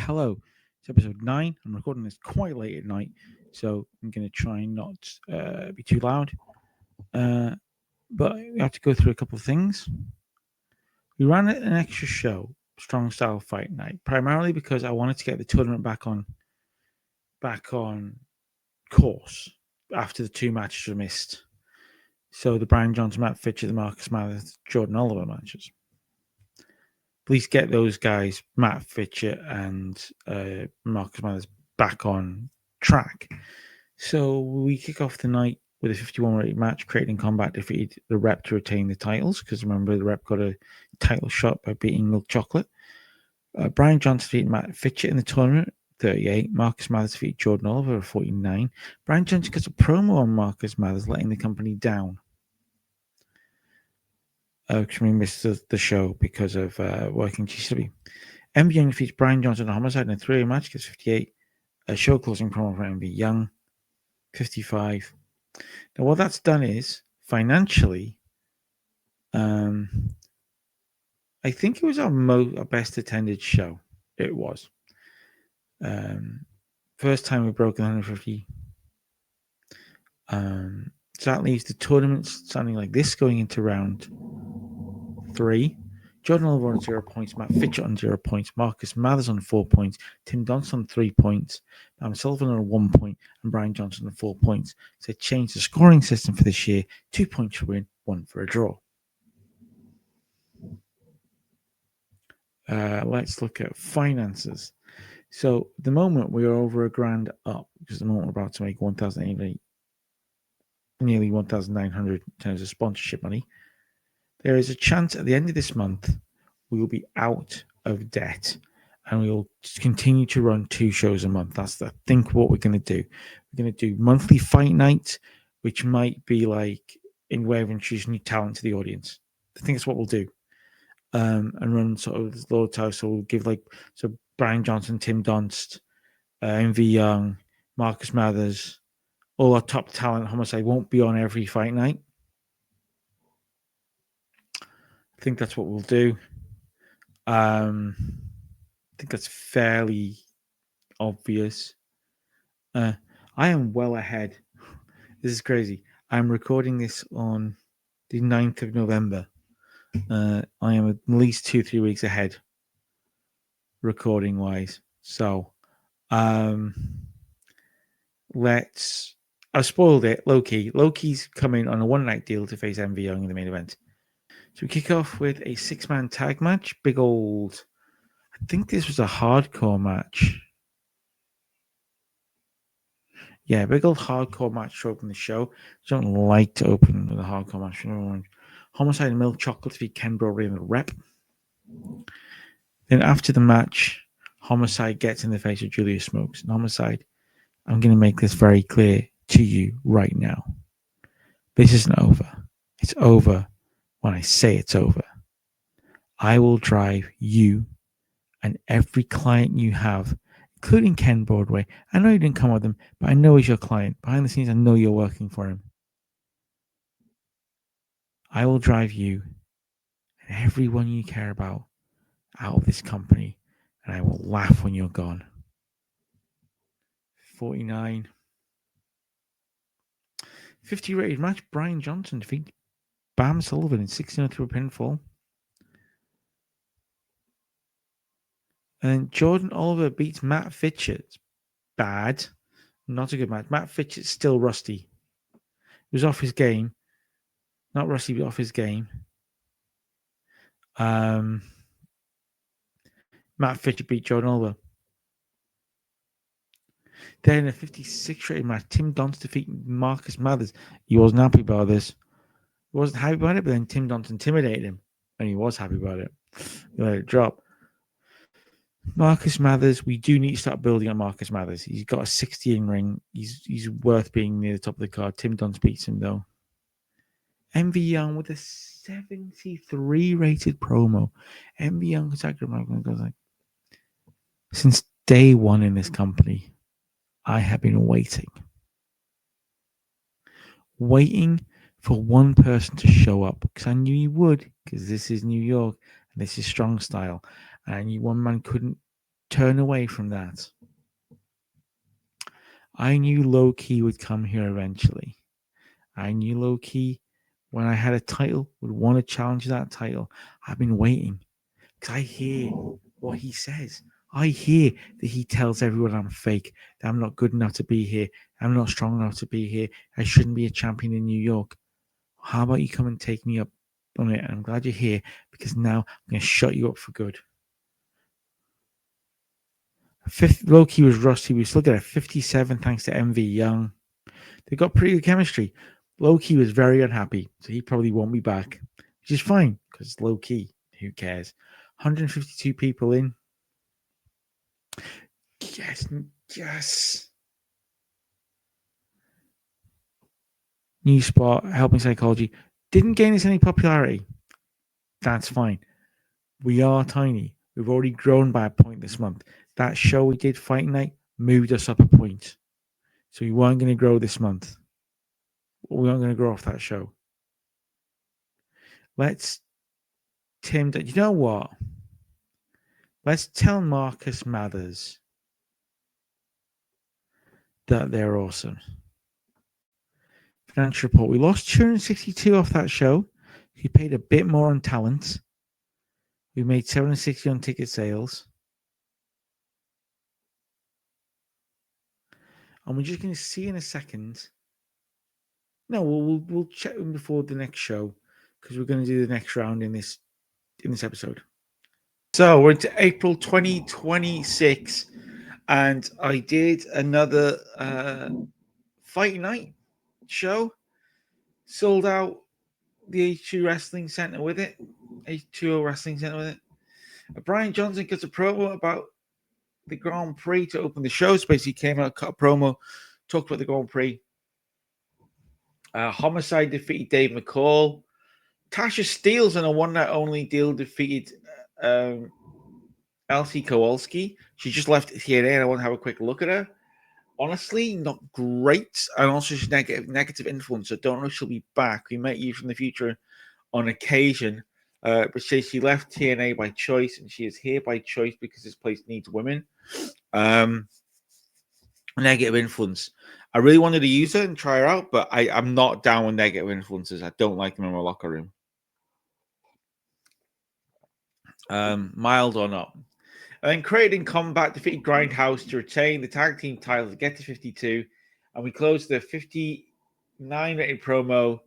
hello. It's episode 9. I'm recording this quite late at night, so I'm going to try and not be too loud. But we have to go through a couple of things. We ran an extra show, Strong Style Fight Night, primarily because I wanted to get the tournament back on course after the two matches were missed. So the Brian Johnson, Matt Fitcher, the Marcus Mathers, Jordan Oliver matches. Please get those guys, Matt Fitcher and Marcus Mathers, back on track. So we kick off the night with a 51 rated match. Creating Combat defeated the Rep to retain the titles, because remember, the Rep got a title shot by beating Milk Chocolate. Brian Johnson defeated Matt Fitcher in the tournament, 38. Marcus Mathers defeated Jordan Oliver, 49. Brian Johnson gets a promo on Marcus Mathers, letting the company down. Because we missed the show because of working GCW. MV Young defeats Brian Johnson and Homicide in a 3-way match, gets 58. A show closing promo for MV Young, 55. Now, what that's done is, financially, I think it was our best attended show. It was. First time we broke 150. So that leaves the tournaments sounding like this going into round 3. Jordan Oliver on 0 points, Matt Fitcher on 0 points, Marcus Mathers on 4 points, Tim Donson on 3 points, Adam Sullivan on 1 point, and Brian Johnson on 4 points. So they changed the scoring system for this year: 2 points for a win, 1 for a draw. Let's look at finances. So at the moment we are over $1,000 up, because at the moment we're about to make nearly 1,900 in terms of sponsorship money. There is a chance at the end of this month we will be out of debt, and we will continue to run 2 shows a month. That's, I think, what we're going to do. We're going to do monthly fight nights, which might be like in way of introducing new talent to the audience. I think that's what we'll do. And run sort of the Lord's House. So we'll give Brian Johnson, Tim Donst, MV Young, Marcus Mathers, all our top talent. Homicide won't be on every fight night. I think that's what we'll do. I think that's fairly obvious. I am well ahead. This is crazy. I'm recording this on the 9th of November. I am at least 2-3 weeks ahead, recording wise. So, I've spoiled it. Loki's coming on a 1-night deal to face MV Young in the main event. So we kick off with a 6-man tag match. Big old, I think this was a hardcore match. Yeah, big old hardcore match to open the show. I don't like to open with a hardcore match. Homicide and Milk Chocolate defeat Ken Broadway and the Rep. Then after the match, Homicide gets in the face of Julius Smokes. And Homicide, I'm going to make this very clear to you right now. This isn't over. It's over when I say it's over. I will drive you and every client you have, including Ken Broadway. I know you didn't come with him, but I know he's your client. Behind the scenes, I know you're working for him. I will drive you and everyone you care about out of this company, and I will laugh when you're gone. 49. 50 rated match. Brian Johnson defeat Bam Sullivan in 16 through a pinfall. And Jordan Oliver beats Matt Fitcher. It's bad. Not a good match. Matt Fitcher's still rusty. He was off his game. Not rusty, but off his game. Matt Fitcher beat Jordan Oliver. Then in a 56 rated match, Tim Donst defeated Marcus Mathers. He wasn't happy about this. He wasn't happy about it, but then Tim Donst intimidated him, and he was happy about it. He let it drop. Marcus Mathers, we do need to start building on Marcus Mathers. He's got a 60 in ring. He's worth being near the top of the card. Tim Donst beats him, though. MV Young with a 73 rated promo. MV Young goes like, since day one in this company, I have been waiting for one person to show up, because I knew you would, because this is New York and this is strong style, and I knew one man couldn't turn away from that. I knew low key would come here eventually. I knew low key when I had a title would want to challenge that title. I've been waiting because I hear what he says. I hear that he tells everyone I'm fake, that I'm not good enough to be here, I'm not strong enough to be here, I shouldn't be a champion in New York. How about you come and take me up on it? And I'm glad you're here because now I'm going to shut you up for good. Loki was rusty. We still get a 57 thanks to MV Young. They got pretty good chemistry. Loki was very unhappy, so he probably won't be back, which is fine because it's low key. Who cares? 152 people in. Yes. New spot, helping psychology. Didn't gain us any popularity. That's fine. We are tiny. We've already grown by a point this month. That show we did Fight Night moved us up a point. So we weren't going to grow this month. We weren't going to grow off that show. Let's Tim, you know what? Let's tell Marcus Mathers that they're awesome. Financial report. We lost 262 off that show. We paid a bit more on talent. We made 760 on ticket sales. And we're just going to see in a second. No, we'll check them before the next show because we're going to do the next round in this episode. So we're into April 2026, and I did another Fight Night show. Sold out the H2 Wrestling Center with it. H2O Wrestling Center with it. Brian Johnson gets a promo about the Grand Prix to open the show. So basically came out, cut a promo, talked about the Grand Prix. Homicide defeated Dave McCall. Tasha Steelz on a one-night only deal defeated Elsie Kowalski. She just left TNA and I want to have a quick look at her. Honestly, not great. And also she's negative influence. So don't know if she'll be back. We might use her in the future on occasion. But she left TNA by choice and she is here by choice because this place needs women. Negative influence. I really wanted to use her and try her out, but I'm not down with negative influences. I don't like them in my locker room. Mild or not. And then Creating Combat defeated Grindhouse to retain the tag team title to get to 52. And we closed the 59 rated promo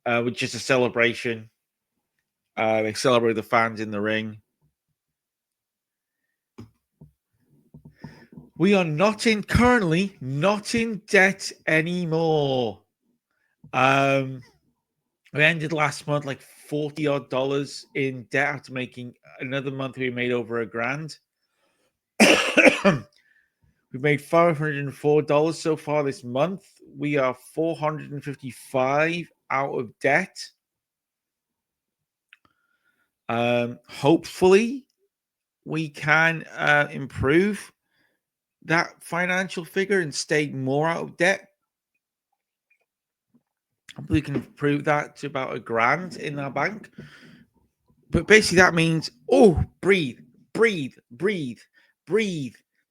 with just a celebration. They celebrated the fans in the ring. We are currently not in debt anymore. We ended last month like $40 in debt after making another month. We made over $1,000. We made $504 so far this month. We are $455 out of debt. Hopefully, we can improve that financial figure and stay more out of debt. Hopefully, we can improve that to about $1,000 in our bank. But basically, that means, breathe.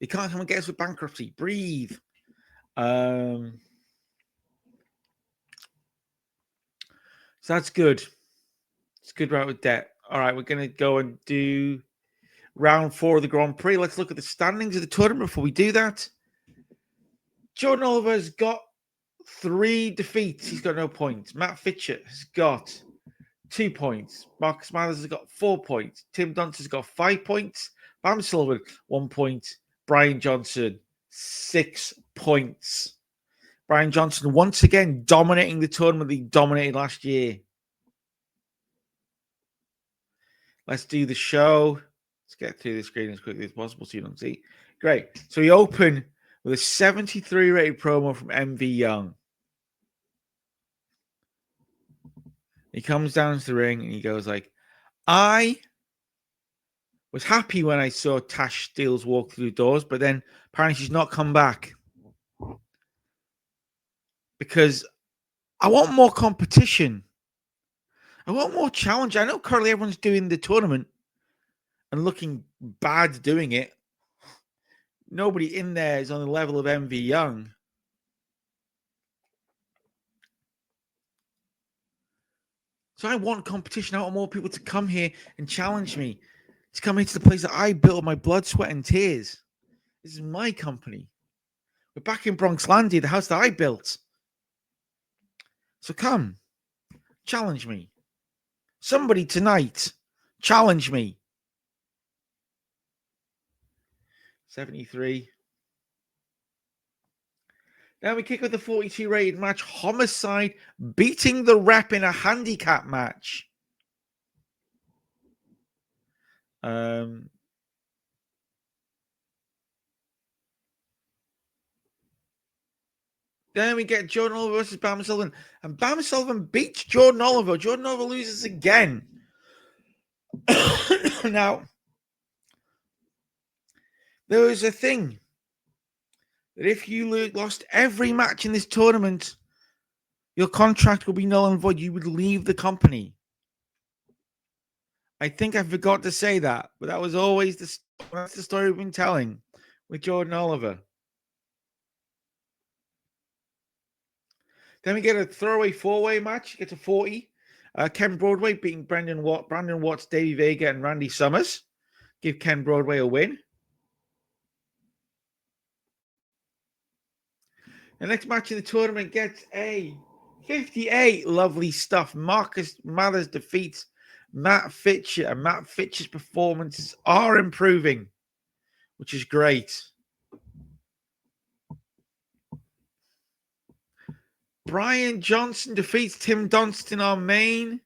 They can't come and get us with bankruptcy. Breathe. So that's good. It's a good route with debt. All right, we're going to go and do round 4 of the Grand Prix. Let's look at the standings of the tournament before we do that. Jordan Oliver's got 3 defeats. He's got no points. Matt Fitchett has got 2 points. Marcus Mathers has got 4 points. Tim Dunst has got 5 points. Bam Sullivan, 1 point. Brian Johnson, 6 points. Brian Johnson once again dominating the tournament he dominated last year. Let's do the show. Let's get through the screen as quickly as possible so you don't see. Great. So we open with a 73 rated promo from MV Young. He comes down to the ring and he goes like, I was happy when I saw Tash Steelz walk through the doors, but then apparently she's not come back. Because I want more competition. I want more challenge. I know currently everyone's doing the tournament and looking bad doing it. Nobody in there is on the level of MV Young. So I want competition. I want more people to come here and challenge me, to come into the place that I built my blood, sweat, and tears. This is my company. We're back in Bronx Landy, the house that I built. So come, challenge me. Somebody tonight, challenge me. 73. Then we kick with the 42 rated match. Homicide beating the Rep in a handicap match. Then we get Jordan Oliver versus Bam Sullivan. And Bam Sullivan beats Jordan Oliver. Jordan Oliver loses again. Now, there was a thing that if you lost every match in this tournament, your contract will be null and void. You would leave the company. I think I forgot to say that, but that was always that's the story we've been telling with Jordan Oliver. Then we get a throwaway four-way match. Get to 40. Ken Broadway beating Brandon Watts, Davey Vega, and Randy Summers. Give Ken Broadway a win. The next match in the tournament gets a 58. Lovely stuff. Marcus Mathers defeats Matt Fitcher, and Matt Fitcher's performances are improving, which is great. Brian Johnson defeats Tim Dunstan in our main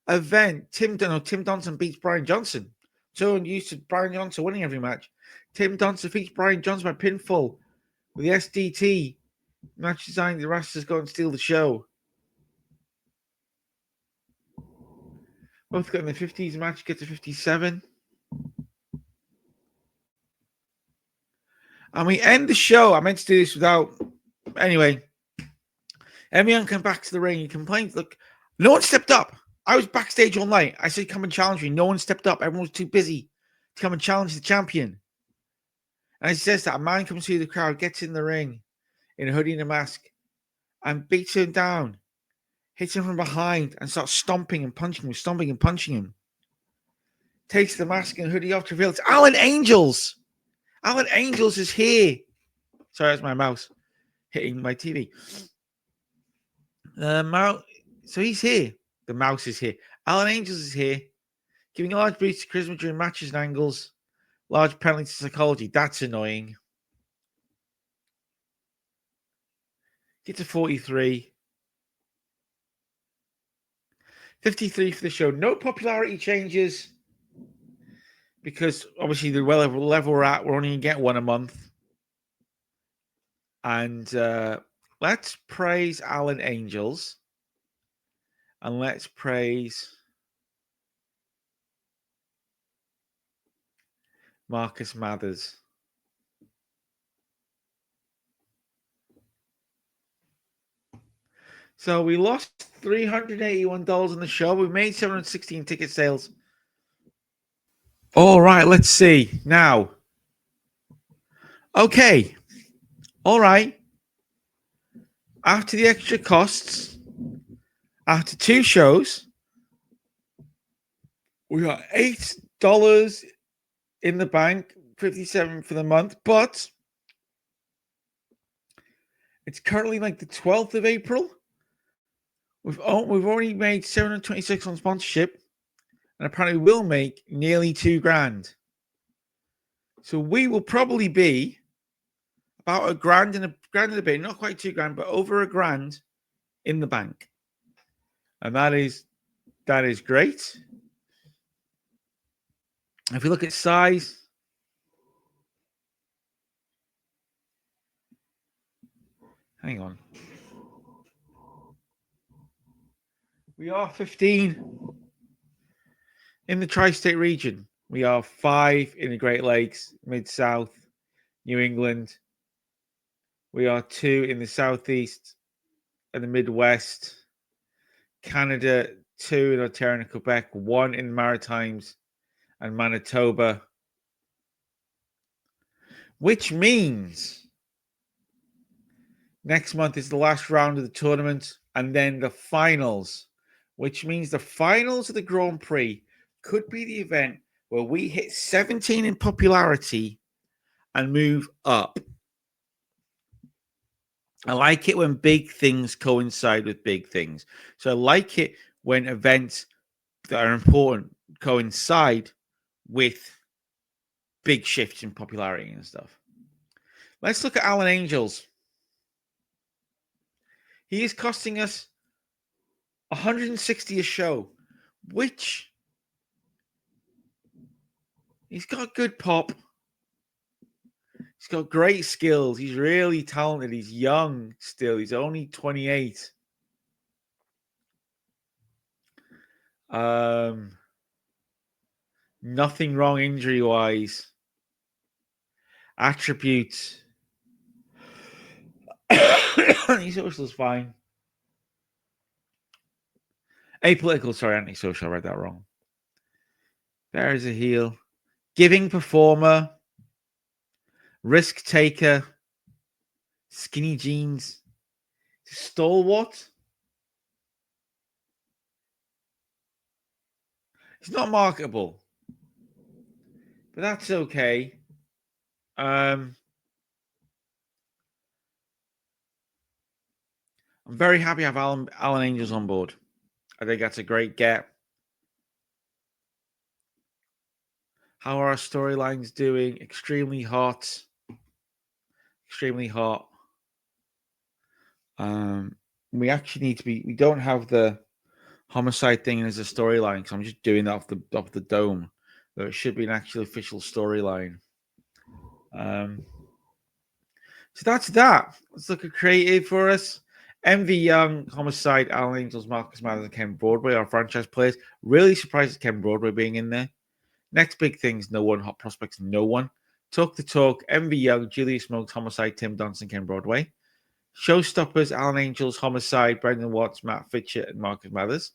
event. Tim Dunstan beats Brian Johnson. So used to Brian Johnson winning every match. Tim Dunstan defeats Brian Johnson by pinfall with the SDT. Match designed, the Rastas go and steal the show. Both got in the 50s. Match gets to 57. And we end the show. I meant to do this without. Anyway, Emian come back to the ring. He complains, look, no one stepped up. I was backstage all night. I said, come and challenge me. No one stepped up. Everyone was too busy to come and challenge the champion. And he says that a man comes through the crowd, gets in the ring in a hoodie and a mask, and beats him down, hits him from behind, and starts stomping and punching him, Takes the mask and hoodie off to reveal it's Alan Angels. Alan Angels is here. Sorry, that's my mouse hitting my TV. So he's here. The mouse is here. Alan Angels is here, giving a large boost to charisma during matches and angles. Large penalty to psychology. That's annoying. Get to 43. 53 for the show. No popularity changes because obviously the level we're at, we're only going to get one a month. And let's praise Alan Angels. And let's praise Marcus Mathers. So we lost $381 on the show. We made 716 ticket sales. All right, let's see now. Okay. All right. After the extra costs, after two shows, we got $8 in the bank, $57 for the month, but it's currently like the 12th of April. We've already made $726 on sponsorship, and apparently we'll make nearly $2,000. So we will probably be about $1,000 and a bit, not quite $2,000, but over $1,000 in the bank, and that is great. If you look at size, hang on, we are 15 in the tri-state region. We are 5 in the Great Lakes, Mid-South, New England. We are 2 in the Southeast and the Midwest, Canada, 2 in Ontario and Quebec, 1 in the Maritimes and Manitoba. which means next month is the last round of the tournament and then the finals, which means the finals of the Grand Prix could be the event where we hit 17 in popularity and move up. I like it when big things coincide with big things. So I like it when events that are important coincide with big shifts in popularity and stuff. Let's look at Alan Angels. He is costing us 160 a show, which he's got good pop. He's got great skills. He's really talented. He's young still. He's only 28. Nothing wrong injury-wise. Attributes. He's also fine. Apolitical, sorry, antisocial. I read that wrong. There is a heel. Giving performer. Risk taker. Skinny jeans. Stalwart. He's not marketable, but that's okay. I'm very happy to have Alan Angels on board. I think that's a great get. How are our storylines doing? Extremely hot. Extremely hot. We actually need to be. We don't have the homicide thing as a storyline because I'm just doing that off the dome. Though it should be an actual official storyline. So that's that. Let's look at creative for us. MV Young, Homicide, Alan Angels, Marcus Mathers, and Ken Broadway are franchise players. Really surprised at Ken Broadway being in there. Next big things, no one. Hot prospects, no one. Talk the Talk, MV Young, Julius Smokes, Homicide, Tim Donson, Ken Broadway. Showstoppers, Alan Angels, Homicide, Brendan Watts, Matt Fitchett, and Marcus Mathers.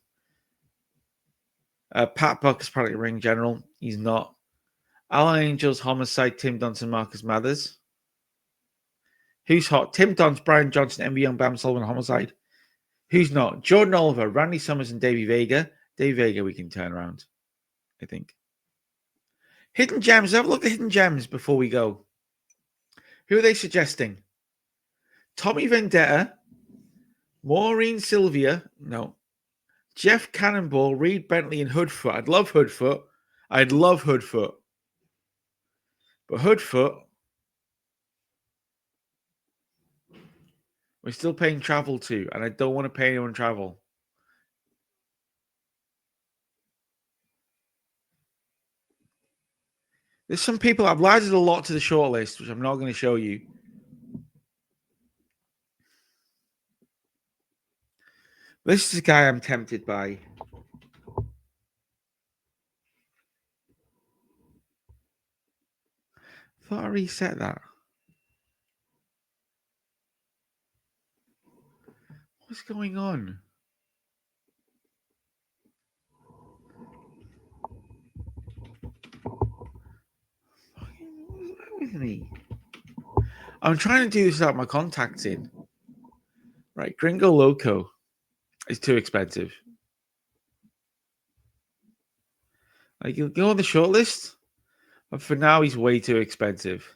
Pat Buck is probably ring general. He's not. Alan Angels, Homicide, Tim Donson, Marcus Mathers. Who's hot? Tim Donson, Brian Johnson, MV Young, Bam Sullivan, Homicide. Who's not? Jordan Oliver, Randy Summers, and Davey Vega. Davey Vega we can turn around, I think. Hidden gems. Have a look at hidden gems before we go. Who are they suggesting? Tommy Vendetta, Maureen Sylvia. No. Jeff Cannonball, Reed Bentley, and Hoodfoot. I'd love Hoodfoot. But Hoodfoot, we're still paying travel to, and I don't want to pay anyone travel. There's some people, I've added a lot to the shortlist, which I'm not going to show you. This is a guy I'm tempted by. I thought I reset that. What's going on? What's with me? I'm trying to do this without my contacts in. Right, Gringo Loco is too expensive. Like, you'll go on the shortlist, but for now, he's way too expensive.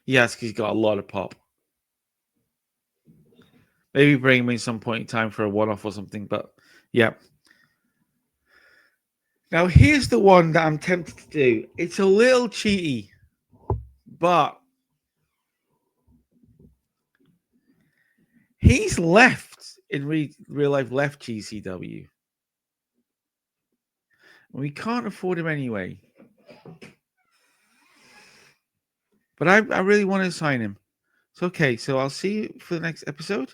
Yes, because he's got a lot of pop. Maybe bring him in some point in time for a one-off or something, but yeah. Now, here's the one that I'm tempted to do. It's a little cheaty, but he's left in real life, left GCW. We can't afford him anyway. But I really want to sign him. So, okay, so I'll see you for the next episode.